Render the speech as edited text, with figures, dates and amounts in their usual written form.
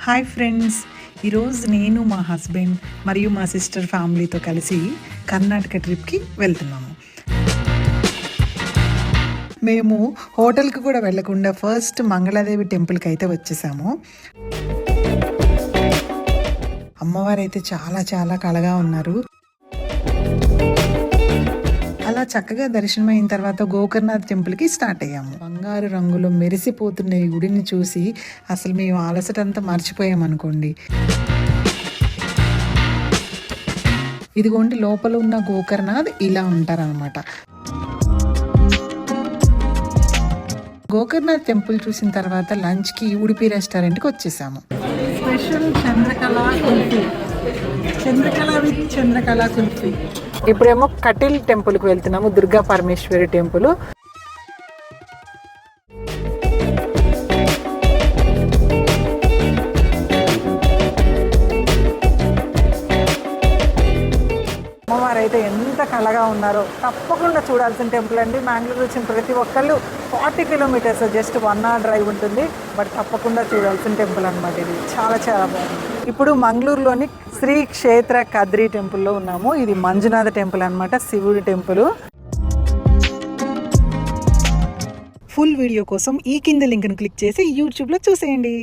Hi friends, ఈరోజు నేను మా హస్బెండ్ మరియు మా సిస్టర్ ఫ్యామిలీతో కలిసి కర్ణాటక ట్రిప్కి వెళ్తున్నాము. మేము హోటల్కి కూడా వెళ్ళకుండా ఫస్ట్ మంగళాదేవి టెంపుల్కి అయితే వచ్చేసాము. అమ్మవారు అయితే చాలా చాలా కళగా ఉన్నారు. అలా చక్కగా దర్శనం అయిన తర్వాత గోకర్ణనాథ్ టెంపుల్కి స్టార్ట్ అయ్యాము. బంగారు రంగులో మెరిసిపోతున్న ఈ గుడిని చూసి అసలు మేము అలసటంతా మర్చిపోయామనుకోండి. ఇదిగోండి లోపల ఉన్న గోకర్ణనాథ్ ఇలా ఉంటారనమాట. గోకర్ణనాథ్ టెంపుల్ చూసిన తర్వాత లంచ్కి ఉడిపి రెస్టారెంట్కి వచ్చేసాము. Special Chandrakala with Chandrakala kulfi. ఇప్పుడేమో కటిల్ టెంపుల్కి వెళ్తున్నాము, దుర్గా పరమేశ్వరి టెంపుల్. అమ్మవారు అయితే ఎంత కళగా ఉన్నారో, తప్పకుండా చూడాల్సిన టెంపుల్ అండి. మ్యాంగ్లూరు వచ్చిన ప్రతి ఒక్కళ్ళు 40 కిలోమీటర్స్, జస్ట్ 1 hour డ్రైవ్ ఉంటుంది, బట్ తప్పకుండా చూడాల్సిన టెంపుల్ అనమాట. ఇది చాలా చాలా బాగుంది. ఇప్పుడు మంగళూరులోని శ్రీ క్షేత్ర కద్రి టెంపుల్లో ఉన్నాము. ఇది మంజునాథ టెంపుల్ అనమాట, శివుడి టెంపుల్. ఫుల్ వీడియో కోసం ఈ కింద లింక్ను క్లిక్ చేసి యూట్యూబ్లో చూసేయండి.